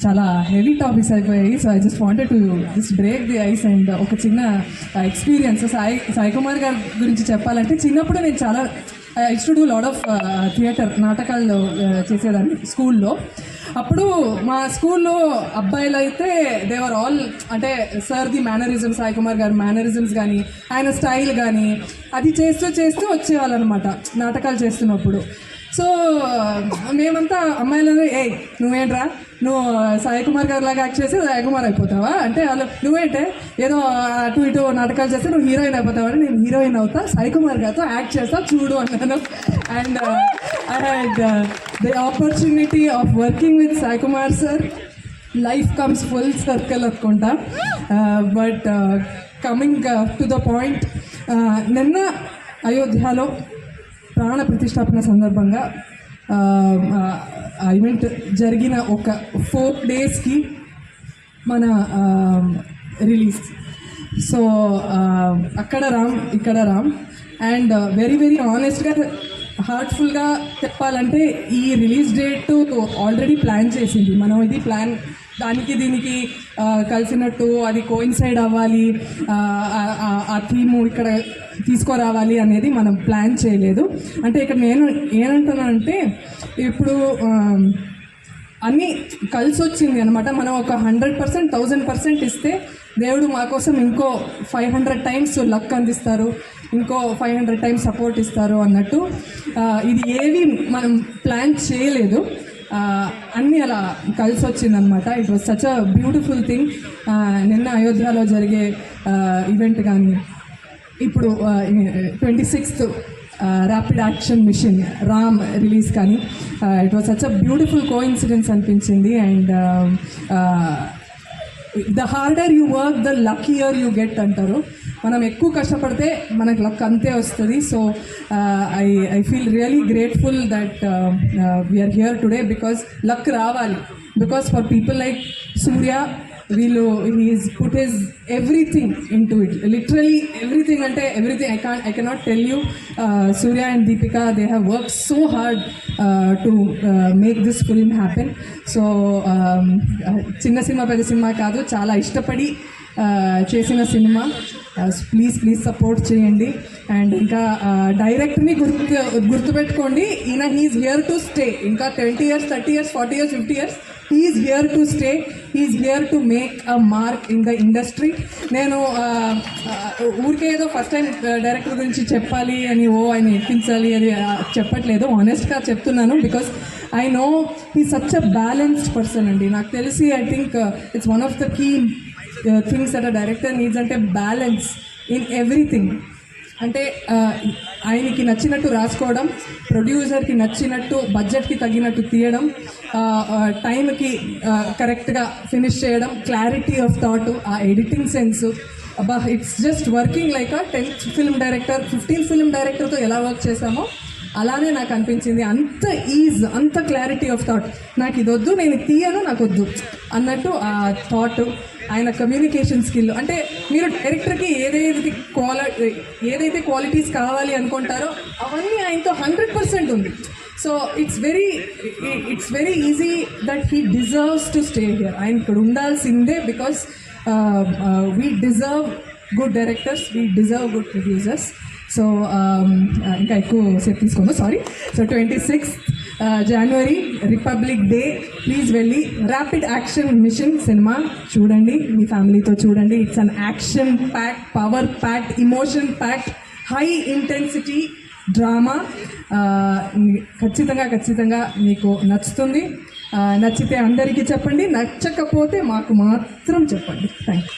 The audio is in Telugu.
చాలా హెవీ టాపిక్స్ అయిపోయాయి. So I just wanted to just break the ice and ఒక చిన్న ఎక్స్పీరియన్స్ సాయి కుమార్ గారి గురించి చెప్పాలంటే, చిన్నప్పుడు నేను చాలా use to do lot of theatre నాటకాల్లో చేసేదాన్ని స్కూల్లో. అప్పుడు మా స్కూల్లో అబ్బాయిలు అయితే దేవర్ ఆల్, అంటే sir the mannerisms, Sai Kumar గారి మేనరిజమ్స్ కానీ ఆయన స్టైల్ కానీ అది చేస్తూ వచ్చేవాళ్ళు అనమాట నాటకాలు చేస్తున్నప్పుడు. సో మేమంతా అమ్మాయిలు, నువ్వేంట్రా నువ్వు సాయి కుమార్ గారి లాగా యాక్ట్ చేసి సాయి కుమార్ అయిపోతావా అంటే, వాళ్ళు నువ్వేంటే ఏదో అటు ఇటు నాటకాలు చేస్తే నువ్వు హీరోయిన్ అయిపోతావా అంటే, నేను హీరోయిన్ అవుతా సాయి కుమార్ గారితో యాక్ట్ చేస్తా చూడు అన్నాను. And I had the opportunity of working with Sai Kumar sir. Life comes full circle అనుకుంటా. But coming to the point, నిన్న అయోధ్యలో ప్రాణ ప్రతిష్టాపన సందర్భంగా ఈవెంట్ జరిగిన ఒక 4 డేస్కి మన రిలీజ్. సో అక్కడ రామ్ ఇక్కడ రామ్. అండ్ వెరీ వెరీ ఆనెస్ట్గా హార్ట్ఫుల్గా చెప్పాలంటే ఈ రిలీజ్ డేట్ ఆల్రెడీ ప్లాన్ చేసింది మనం. ఇది ప్లాన్ దానికి దీనికి కలిసినట్టు అది కోయిన్సైడ్ అవ్వాలి, ఆ థీము ఇక్కడ తీసుకురావాలి అనేది మనం ప్లాన్ చేయలేదు. అంటే ఇక్కడ నేను ఏమంటున్నానంటే, ఇప్పుడు అన్నీ కలిసి వచ్చింది అనమాట. మనం ఒక 100%, 1000% ఇస్తే దేవుడు మా కోసం ఇంకో 500 టైమ్స్ లక్ అందిస్తారు, ఇంకో 500 టైమ్స్ సపోర్ట్ ఇస్తారు అన్నట్టు. ఇది ఏవి మనం ప్లాన్ చేయలేదు, అన్నీ అలా కలిసి వచ్చిందనమాట. It was such a beautiful thing. నిన్న అయోధ్యలో జరిగే ఈవెంట్ కానీ, ఇప్పుడు 26th rapid action mission Ram release కానీ, it was such a beautiful coincidence అనిపించింది. And the harder you work the luckier you get అంటారు. మనం ఎక్కువ కష్టపడితే మనకు లక్ అంతే వస్తుంది. So I feel really grateful that we're here today, because luck రావాలి. Because for people like Surya, వీళ్ళు he's put his everything in to it, literally everything, అంటే everything. I cannot tell you. Surya and Deepika, they have work so hard to make this film happen. So చిన్న సినిమా పెద్ద సినిమా కాదు, చాలా ఇష్టపడి చేసిన సినిమా. ప్లీజ్ సపోర్ట్ చేయండి. అండ్ ఇంకా డైరెక్ట్ని గుర్తుపెట్టుకోండి, ఈయన హీఈస్ హియర్ టు స్టే. ఇంకా 20 years, 30 years, 40 years, 50 years, he is here to stay. He is here to make a mark in the industry. నేను ఊరికే ఏదో ఫస్ట్ టైం డైరెక్టర్ గురించి చెప్పాలి అని ఆయన ఎక్కించాలి అని చెప్పట్లేదు, ఆనెస్ట్గా చెప్తున్నాను. Because I know he such a balanced person అండి. నాకు తెలిసి I think it's one of the key things that a director needs, అంటే బ్యాలెన్స్ ఇన్ ఎవ్రీథింగ్. అంటే ఆయనకి నచ్చినట్టు రాసుకోవడం, ప్రొడ్యూసర్కి నచ్చినట్టు బడ్జెట్కి తగ్గినట్టు తీయడం, టైంకి కరెక్ట్గా ఫినిష్ చేయడం, క్లారిటీ ఆఫ్ థాట్, ఆ ఎడిటింగ్ సెన్స్. అబ్బా, it's just working like a 10th film director, 15th film డైరెక్టర్తో ఎలా వర్క్ చేశామో అలానే నాకు అనిపించింది. అంత ఈజ్, అంత క్లారిటీ ఆఫ్ థాట్. నాకు ఇది వద్దు, నేను తీయను, నాకు వద్దు అన్నట్టు ఆ థాట్. ఆయన కమ్యూనికేషన్ స్కిల్, అంటే మీరు డైరెక్టర్కి ఏదైతే క్వాలిటీస్ కావాలి అనుకుంటారో అవన్నీ ఆయనతో 100% ఉంది. So it's very easy that he deserves to stay here. ఆయన ఇక్కడ ఉండాల్సిందే. Because we deserve good directors, we deserve good producers. So ఇంకా ఎక్కువ సేపు తీసుకోండి, sorry. So 26th January republic day, please వెళ్ళి ర్యాపిడ్ యాక్షన్ మిషన్ సినిమా చూడండి, మీ ఫ్యామిలీతో చూడండి. It's an action packed, power packed, emotion packed, high intensity drama. ఖచ్చితంగా మీకు నచ్చుతుంది. నచ్చితే అందరికీ చెప్పండి, నచ్చకపోతే మాకు మాత్రం చెప్పండి. Thank you.